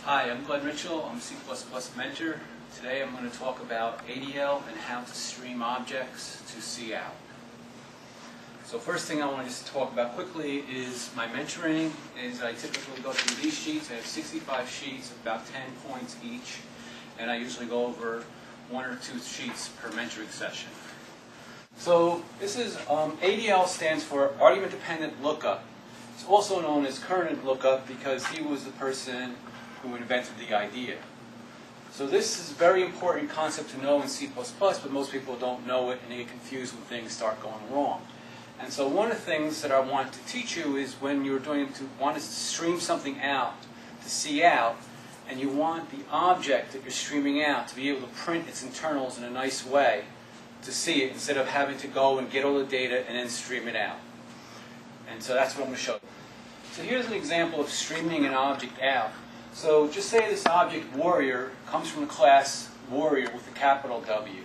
Hi, I'm Glenn Mitchell. I'm a C++ mentor. Today I'm going to talk about ADL and how to stream objects to cout. So first thing I want to just talk about quickly is my mentoring. I typically go through these sheets. I have 65 sheets of about 10 points each, and I usually go over 1 or 2 sheets per mentoring session. So this is ADL stands for Argument Dependent Lookup. It's also known as Kernel Lookup because he was the person who invented the idea. So this is a very important concept to know in C++, but most people don't know it and they get confused when things start going wrong. And so one of the things that I want to teach you is when you're want to stream something out to cout, and you want the object that you're streaming out to be able to print its internals in a nice way to see it instead of having to go and get all the data and then stream it out. And so that's what I'm going to show you. So here's an example of streaming an object out. So just say this object warrior comes from the class warrior with a capital W.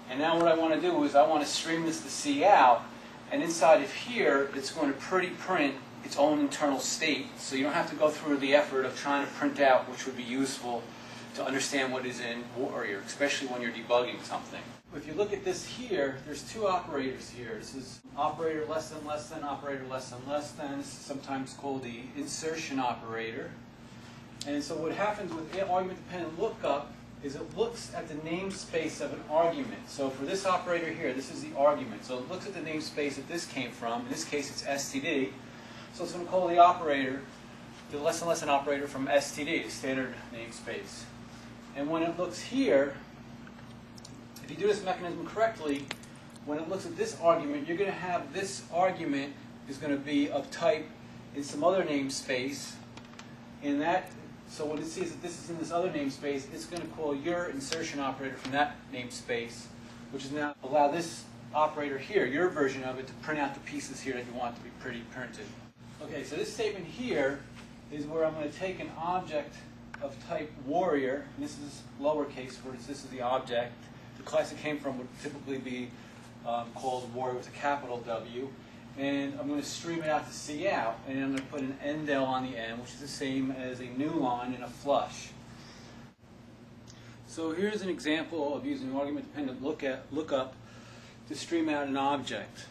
And now what I want to do is I want to stream this to cout, and inside of here it's going to print its own internal state, so you don't have to go through the effort of trying to print out, which would be useful to understand what is in warrior, especially when you're debugging something. If you look at this here, there's 2 operators here. This is operator less than, operator less than. This is sometimes called the insertion operator. And so what happens with argument-dependent lookup is it looks at the namespace of an argument. So for this operator here, this is the argument. So it looks at the namespace that this came from. In this case, it's std. So it's going to call the operator, the less than operator from std, the standard namespace. And when it looks here, if you do this mechanism correctly, when it looks at this argument, you're going to have this argument is going to be of type in some other namespace. So when it sees that this is in this other namespace, it's going to call your insertion operator from that namespace, which is now allow this operator here, your version of it, to print out the pieces here that you want to be printed. Okay, so this statement here is where I'm going to take an object of type warrior, and this is lowercase, where this is the object. The class it came from would typically be called warrior with a capital W. And I'm going to stream it out to cout, and I'm going to put an ADL on the end, which is the same as a new line in a flush. So here's an example of using argument-dependent lookup to stream out an object.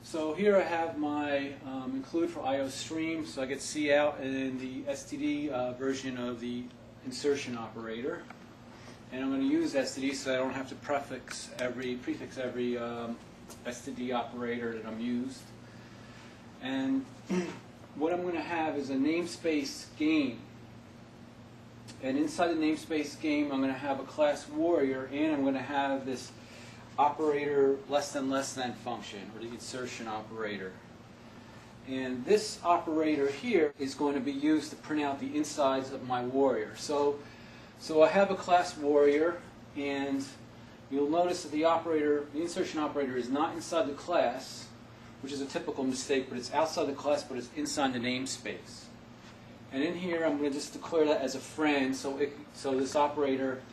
So here I have my include for IO stream, so I get cout and then the std version of the insertion operator. And I'm going to use std so I don't have to prefix every std operator that I'm used. And what I'm going to have is a namespace game. And inside the namespace game, I'm going to have a class warrior, and I'm going to have this operator less than function, or the insertion operator. And this operator here is going to be used to print out the insides of my warrior. So I have a class warrior, and you'll notice that the insertion operator is not inside the class, which is a typical mistake, but it's outside the class, but it's inside the namespace. And in here, I'm going to just declare that as a friend, so this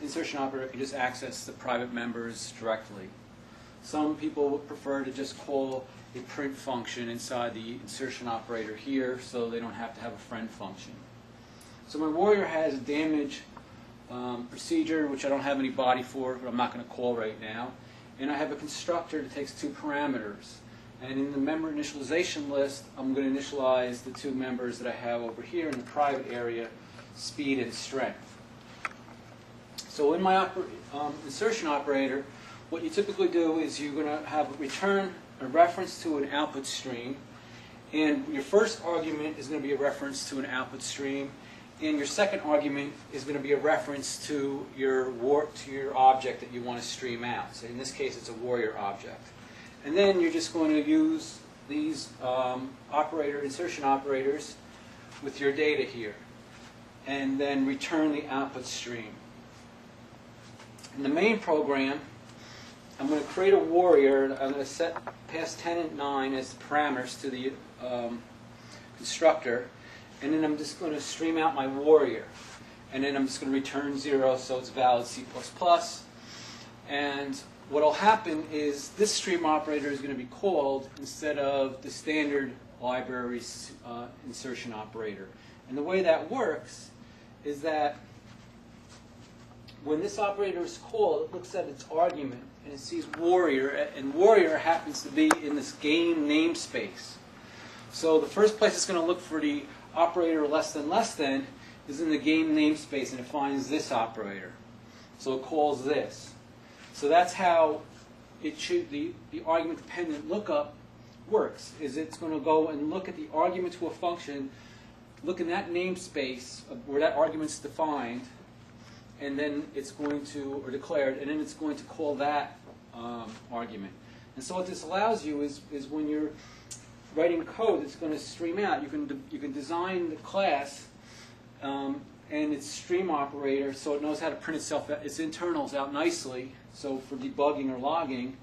insertion operator, can just access the private members directly. Some people would prefer to just call a print function inside the insertion operator here, so they don't have to have a friend function. So my warrior has a damage procedure, which I don't have any body for, but I'm not going to call right now. And I have a constructor that takes 2 parameters. And in the member initialization list, I'm going to initialize the 2 members that I have over here in the private area, speed and strength. So in my insertion operator, what you typically do is you're going to have return a reference to an output stream. And your first argument is going to be a reference to an output stream. And your second argument is going to be a reference to your object that you want to stream out. So in this case, it's a warrior object. And then you're just going to use these insertion operators with your data here, and then return the output stream. In the main program, I'm going to create a warrior. I'm going to pass 10 and 9 as the parameters to the constructor. And then I'm just going to stream out my warrior. And then I'm just going to return 0, so it's valid C++. And what will happen is this stream operator is going to be called instead of the standard library's insertion operator. And the way that works is that when this operator is called, it looks at its argument and it sees warrior, and warrior happens to be in this game namespace. So the first place it's going to look for the operator less than is in the game namespace, and it finds this operator. So it calls this. So that's how it should, the argument-dependent lookup works, is it's going to go and look at the argument to a function, look in that namespace where that argument's defined, and then it's going to, or declared, and then it's going to call that argument. And so what this allows you is when you're writing code that's going to stream out, you can design the class and its stream operator so it knows how to print itself, its internals out nicely, so for debugging or logging.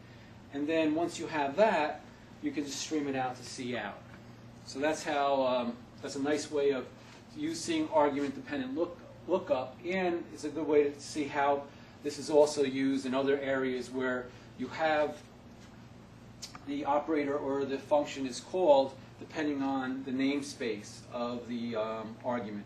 And then once you have that, you can just stream it out to cout. So that's how, that's a nice way of using argument-dependent lookup, and it's a good way to see how this is also used in other areas where you have the operator or the function is called depending on the namespace of the argument.